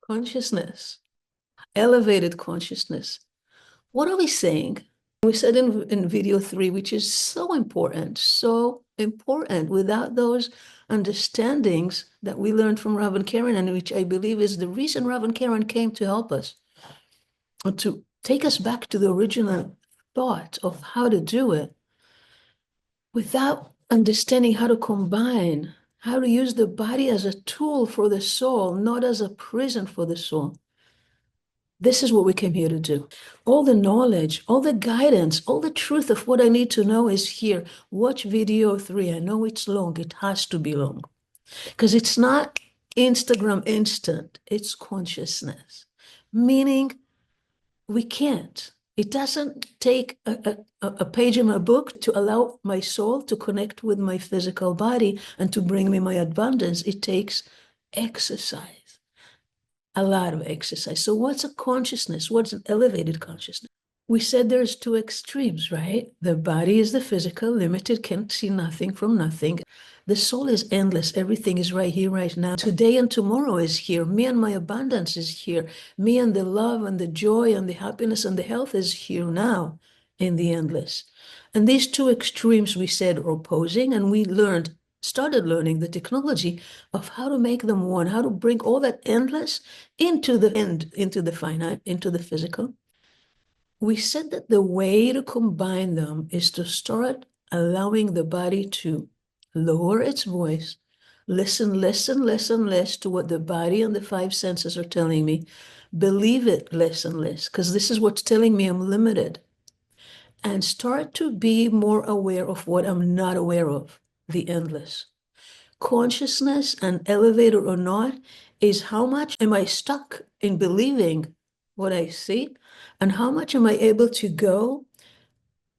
Consciousness, elevated consciousness. What are we saying? We said in video 3, which is so important, so important. Without those understandings that we learned from Rav and Karen, and which I believe is the reason Rav and Karen came to help us, or to take us back to the original thought of how to do it, without understanding how to combine, how to use the body as a tool for the soul, not as a prison for the soul. This is what we came here to do. All the knowledge, all the guidance, all the truth of what I need to know is here. Watch video 3. I know it's long. It has to be long. Because it's not Instagram instant. It's consciousness. Meaning we can't. It doesn't take a page in my book to allow my soul to connect with my physical body and to bring me my abundance. It takes exercise. A lot of exercise. So what's a consciousness? What's an elevated consciousness? We said there's two extremes, right? The body is the physical, limited, can't see nothing from nothing. The soul is endless. Everything is right here, right now. Today and tomorrow is here. Me and my abundance is here. Me and the love and the joy and the happiness and the health is here now in the endless. And these two extremes we said are opposing, and we started learning the technology of how to make them one, how to bring all that endless into the finite, into the physical. We said that the way to combine them is to start allowing the body to lower its voice, listen less and less and less to what the body and the 5 senses are telling me, believe it less and less, because this is what's telling me I'm limited, and start to be more aware of what I'm not aware of, the endless. Consciousness, and elevator or not, is how much am I stuck in believing what I see, and how much am I able to go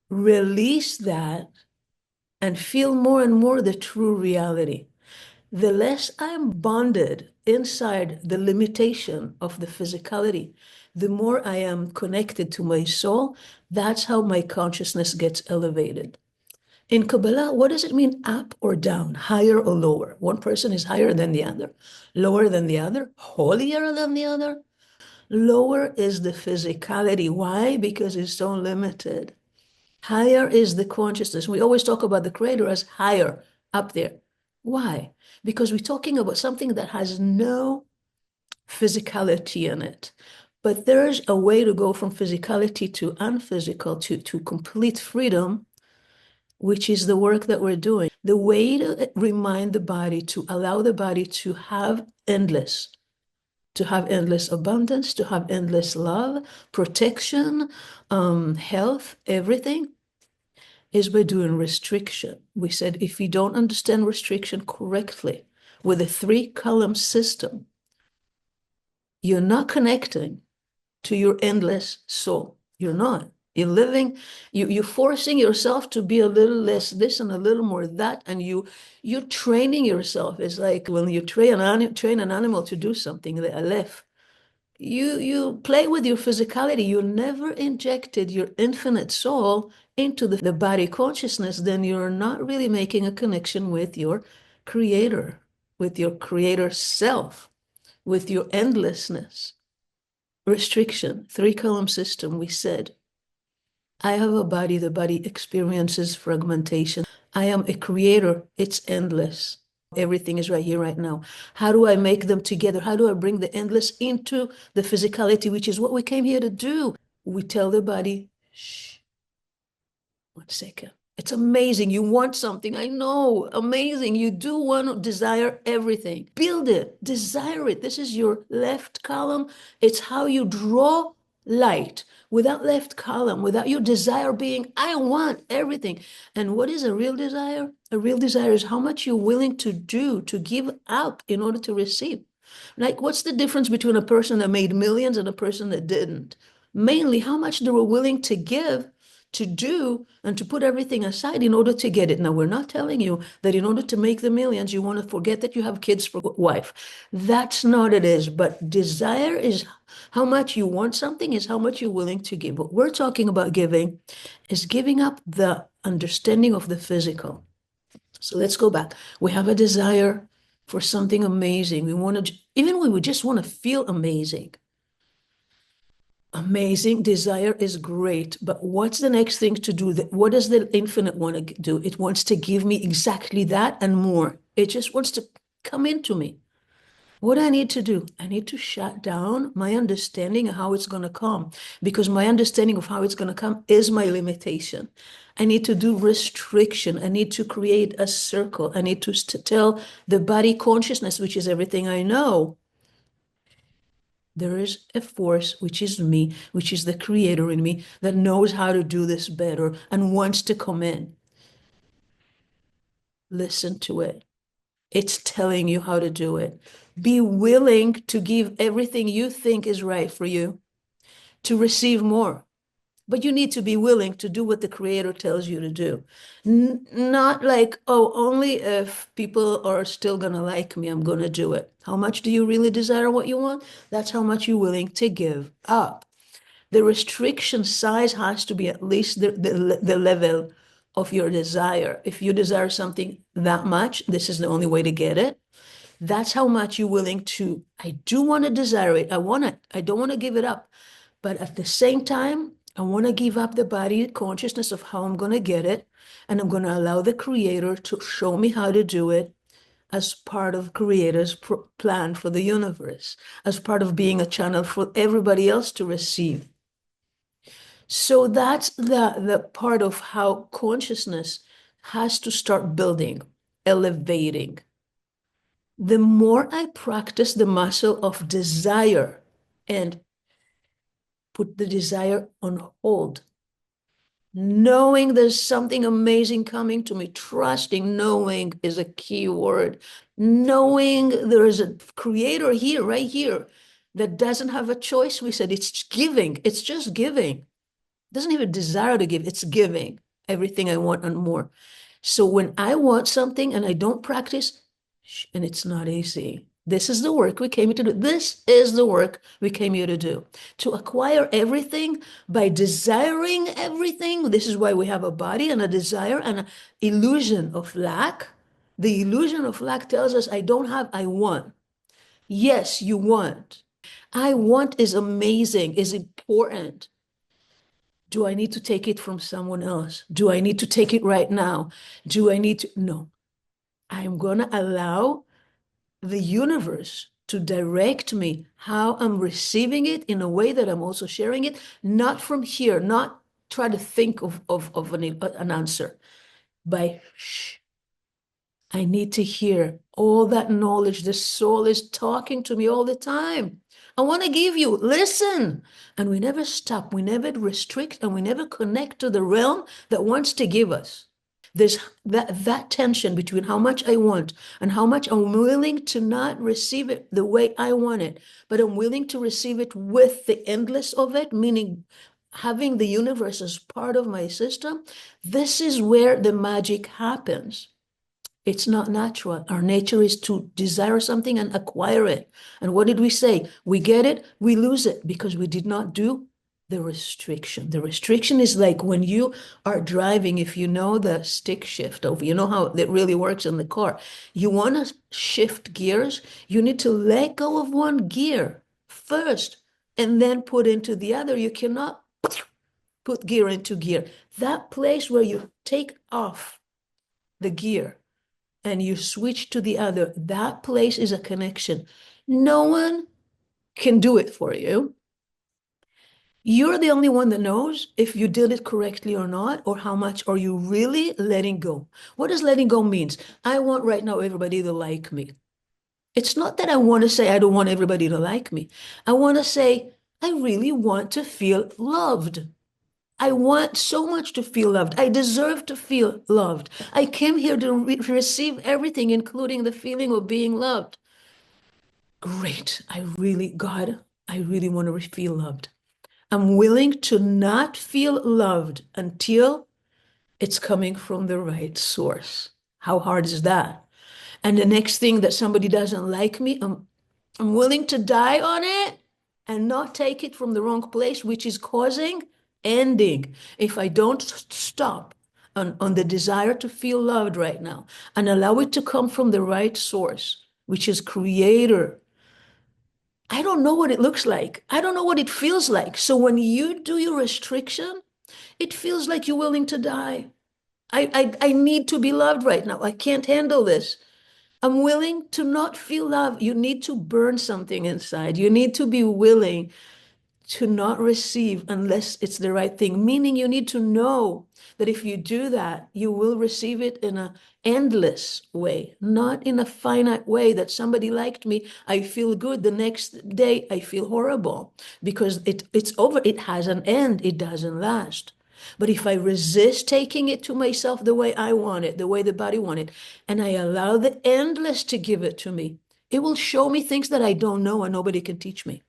release that and feel more and more the true reality. The less I'm bonded inside the limitation of the physicality, the more I am connected to my soul. That's how my consciousness gets elevated. In Kabbalah, what does it mean up or down, higher or lower? One person is higher than the other, lower than the other, holier than the other. Lower is the physicality. Why? Because it's so limited. Higher is the consciousness. We always talk about the Creator as higher, up there. Why? Because we're talking about something that has no physicality in it. But there's a way to go from physicality to unphysical, to complete freedom, which is the work that we're doing. The way to remind the body, to allow the body to have endless abundance, to have endless love, protection, health, everything, is by doing restriction. We said if you don't understand restriction correctly with a 3-column system, you're not connecting to your endless soul. You're not. You're living, you're forcing yourself to be a little less this and a little more that, and you're training yourself. It's like when you train an animal to do something, the aleph. You play with your physicality. You never injected your infinite soul into the body consciousness. Then you're not really making a connection with your creator, with your creator self, with your endlessness. Restriction, 3-column system, we said. I have a body, the body experiences fragmentation. I am a creator, it's endless. Everything is right here, right now. How do I make them together? How do I bring the endless into the physicality, which is what we came here to do? We tell the body, shh, 1 second. It's amazing. You want something. I know. Amazing. You do want to desire everything. Build it. Desire it. This is your left column. It's how you draw light. Without left column, without your desire being, I want everything. And what is a real desire? A real desire is how much you're willing to do, to give up in order to receive. Like, what's the difference between a person that made millions and a person that didn't? Mainly how much they were willing to give, to do, and to put everything aside in order to get it. Now, we're not telling you that in order to make the millions, you want to forget that you have kids for wife. That's not what it is. But desire is how much you want something, is how much you're willing to give. What we're talking about giving is giving up the understanding of the physical. So let's go back. We have a desire for something amazing. We want to, even when we just want to feel amazing. Amazing desire is great, but what's the next thing to do? What does the infinite want to do? It wants to give me exactly that and more. It just wants to come into me. What do I need to do? I need to shut down my understanding of how it's going to come, because my understanding of how it's going to come is my limitation. I need to do restriction. I need to create a circle. I need to tell the body consciousness, which is everything I know. There is a force, which is me, which is the creator in me, that knows how to do this better and wants to come in. Listen to it. It's telling you how to do it. Be willing to give everything you think is right for you to receive more. But you need to be willing to do what the creator tells you to do. Not like, oh, only if people are still going to like me, I'm going to do it. How much do you really desire what you want? That's how much you're willing to give up. The restriction size has to be at least the level of your desire. If you desire something that much, this is the only way to get it. That's how much you're willing to, I do want to desire it. I want it. I don't want to give it up. But at the same time, I want to give up the body consciousness of how I'm going to get it. And I'm going to allow the creator to show me how to do it as part of creator's plan for the universe, as part of being a channel for everybody else to receive. So that's the part of how consciousness has to start building, elevating. The more I practice the muscle of desire and put the desire on hold, knowing there's something amazing coming to me, trusting, knowing is a key word. Knowing there is a creator here, right here, that doesn't have a choice. We said it's giving, it's just giving. Doesn't even desire to give, it's giving everything I want and more. So when I want something and I don't practice, and it's not easy. This is the work we came here to do. This is the work we came here to do. To acquire everything by desiring everything. This is why we have a body and a desire and an illusion of lack. The illusion of lack tells us I don't have, I want. Yes, you want. I want is amazing, is important. Do I need to take it from someone else? Do I need to take it right now? Do I need to? No. I'm going to allow the universe to direct me how I'm receiving it in a way that I'm also sharing it, not from here, not try to think of an answer. By shh, I need to hear all that knowledge. The soul is talking to me all the time. I want to give you, listen. And we never stop, we never restrict, and we never connect to the realm that wants to give us. There's that tension between how much I want and how much I'm willing to not receive it the way I want it, but I'm willing to receive it with the endless of it, meaning having the universe as part of my system. This is where the magic happens. It's not natural. Our nature is to desire something and acquire it. And what did we say? We get it, we lose it because we did not do the restriction. The restriction is like when you are driving, if you know the stick shift over, you know how it really works in the car. You want to shift gears, you need to let go of one gear first and then put into the other. You cannot put gear into gear. That place where you take off the gear and you switch to the other, that place is a connection. No one can do it for you. You're the only one that knows if you did it correctly or not, or how much are you really letting go. What does letting go means? I want right now everybody to like me. It's not that I want to say I don't want everybody to like me. I want to say I really want to feel loved. I want so much to feel loved. I deserve to feel loved. I came here to receive everything, including the feeling of being loved. Great. God, I really want to feel loved. I'm willing to not feel loved until it's coming from the right source. How hard is that? And the next thing that somebody doesn't like me, I'm willing to die on it and not take it from the wrong place, which is causing ending. If I don't stop on the desire to feel loved right now and allow it to come from the right source, which is Creator. I don't know what it looks like. I don't know what it feels like. So when you do your restriction, it feels like you're willing to die. I need to be loved right now. I can't handle this. I'm willing to not feel love. You need to burn something inside. You need to be willing to not receive unless it's the right thing, meaning you need to know that if you do that, you will receive it in an endless way, not in a finite way that somebody liked me, I feel good, the next day I feel horrible, because it's over. It has an end. It doesn't last. But if I resist taking it to myself the way I want it, the way the body wants it, and I allow the endless to give it to me, it will show me things that I don't know and nobody can teach me.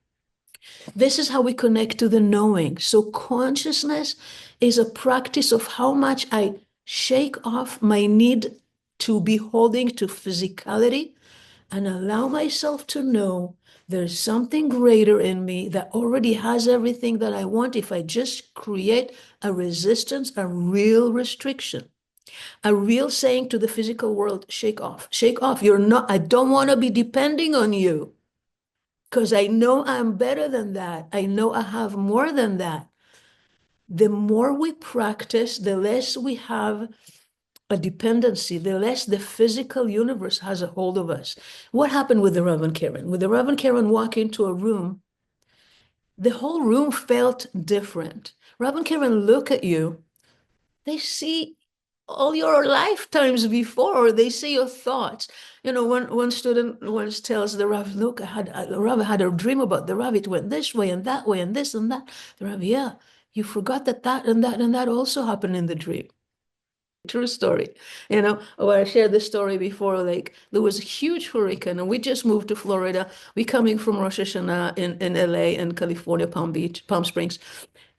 This is how we connect to the knowing. So consciousness is a practice of how much I shake off my need to be holding to physicality and allow myself to know there's something greater in me that already has everything that I want if I just create a resistance, a real restriction, a real saying to the physical world, shake off, shake off. You're not, I don't want to be depending on you, because I know I'm better than that. I know I have more than that. The more we practice, the less we have a dependency, the less the physical universe has a hold of us. What happened with the Rav and Karen? With the Rav and Karen walk into a room, the whole room felt different. Rav and Karen look at you, they see all your lifetimes before, they see your thoughts. You know, one student once tells the Rav, look, the Rav had a dream about the Rav. It went this way and that way and this and that. The Rav, yeah, you forgot that that and that and that also happened in the dream. True story. You know, where I shared this story before, like there was a huge hurricane and we just moved to Florida. We coming from Rosh Hashanah in LA and California, Palm Beach, Palm Springs.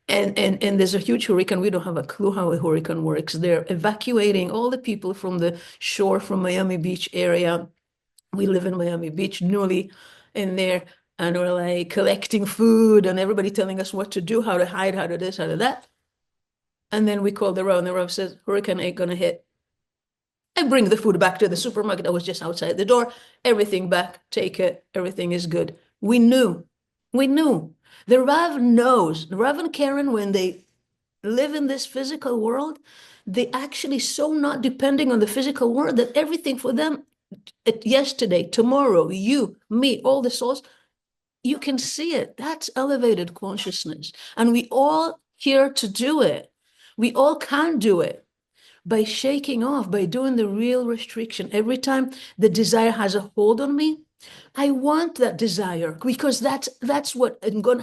And there's a huge hurricane. We don't have a clue how a hurricane works. They're evacuating all the people from the shore, from Miami Beach area. We live in Miami Beach, newly in there, and we're like collecting food and everybody telling us what to do, how to hide, how to this, how to that. And then we call the Rav, and the Rav says, hurricane ain't gonna hit. I bring the food back to the supermarket. I was just outside the door. Everything back, take it. Everything is good. We knew. We knew. The Rav knows. The Rav and Karen, when they live in this physical world, they actually so not depending on the physical world that everything for them, yesterday, tomorrow, you, me, all the souls, you can see it. That's elevated consciousness. And we all here to do it. We all can do it by shaking off, by doing the real restriction. Every time the desire has a hold on me, I want that desire, because that's what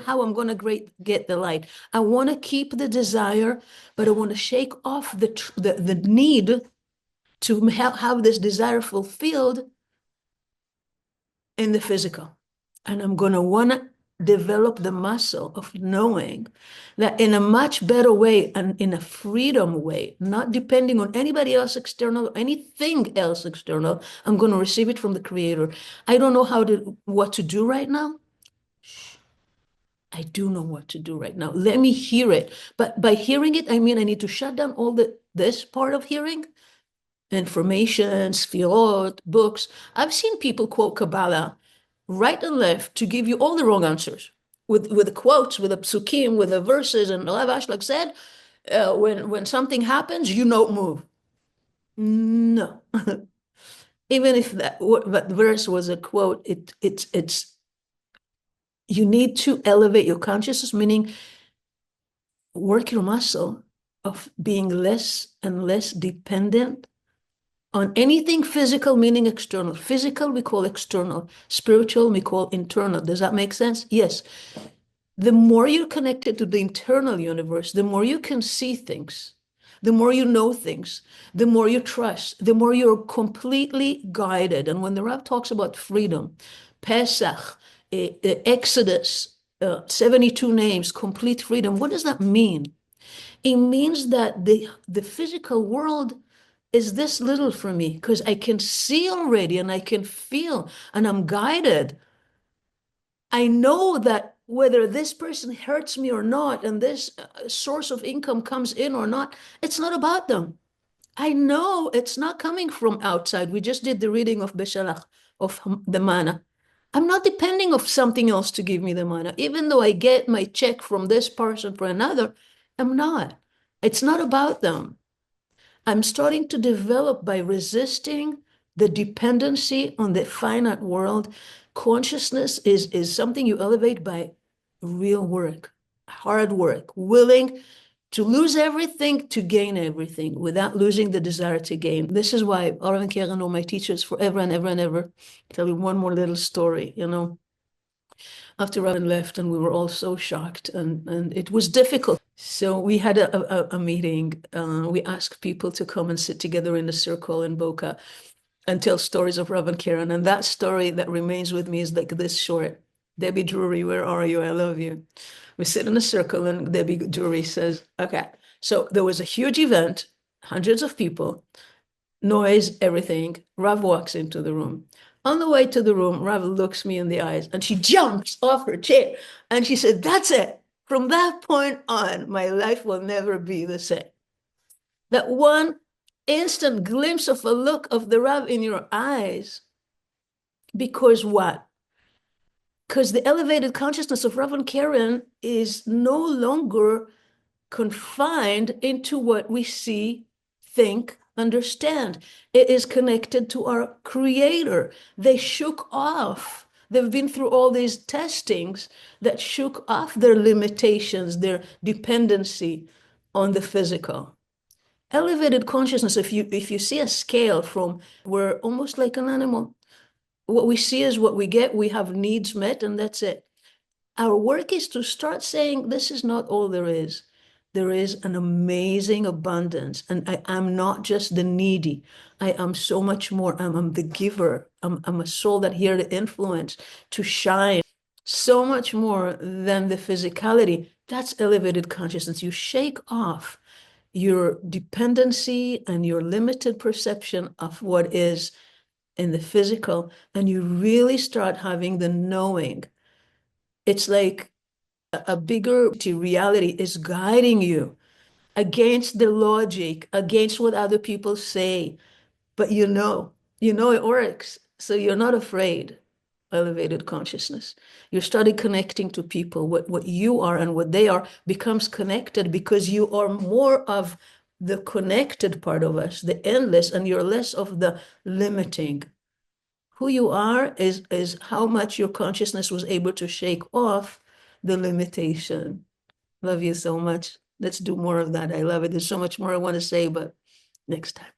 how I'm going to get the light. I want to keep the desire, but I want to shake off the need to have this desire fulfilled in the physical. And I'm going to want to develop the muscle of knowing that in a much better way and in a freedom way, not depending on anybody else external, anything else external, I'm going to receive it from the Creator. I don't know what to do right now. I do know what to do right now. Let me hear it. But by hearing it, I mean I need to shut down all this part of hearing, information, sfirot, books. I've seen people quote Kabbalah right and left to give you all the wrong answers with the quotes, with the psukim, with the verses. And Rav Ashlag said, when something happens, you don't move. No. Even if that verse was a quote, it's you need to elevate your consciousness, meaning work your muscle of being less and less dependent on anything physical, meaning external. Physical, we call external. Spiritual, we call internal. Does that make sense? Yes. The more you're connected to the internal universe, the more you can see things, the more you know things, the more you trust, the more you're completely guided. And when the Rav talks about freedom, Pesach, Exodus, 72 names, complete freedom, what does that mean? It means that the physical world is this little for me because I can see already and I can feel and I'm guided. I know that whether this person hurts me or not and this source of income comes in or not, it's not about them. I know it's not coming from outside. We just did the reading of Beshalach of the manna. I'm not depending of something else to give me the manna. Even though I get my check from this person for another, I'm not. It's not about them. I'm starting to develop by resisting the dependency on the finite world. Consciousness is something you elevate by real work, hard work, willing to lose everything to gain everything without losing the desire to gain. This is why Arav and Karen are my teachers forever and ever and ever. I'll tell you one more little story, after Raven left, and we were all so shocked, and it was difficult. So we had a meeting. We asked people to come and sit together in a circle in Boca and tell stories of Rav and Karen. And that story that remains with me is like this short. Debbie Drury, where are you? I love you. We sit in a circle, and Debbie Drury says, okay, so there was a huge event, hundreds of people, noise, everything. Rav walks into the room. On the way to the room, Rav looks me in the eyes, and she jumps off her chair, and she said, that's it. From that point on, my life will never be the same. That one instant glimpse of a look of the Rav in your eyes. Because what? Because the elevated consciousness of Rav and Karen is no longer confined into what we see, think, understand. It is connected to our Creator. They shook off. They've been through all these testings that shook off their limitations, their dependency on the physical. Elevated consciousness, if you see a scale from, we're almost like an animal. What we see is what we get. We have needs met, and that's it. Our work is to start saying, this is not all there is. There is an amazing abundance, and I'm not just the needy. I am so much more. I'm the giver. I'm a soul that here to influence, to shine, so much more than the physicality. That's elevated consciousness. You shake off your dependency and your limited perception of what is in the physical, and you really start having the knowing. It's like a bigger reality is guiding you against the logic, against what other people say, but you know it works. So you're not afraid. Elevated consciousness. You started connecting to people. What you are and what they are becomes connected because you are more of the connected part of us, the endless, and you're less of the limiting. Who you are is how much your consciousness was able to shake off the limitation. Love you so much. Let's do more of that. I love it. There's so much more I want to say, but next time.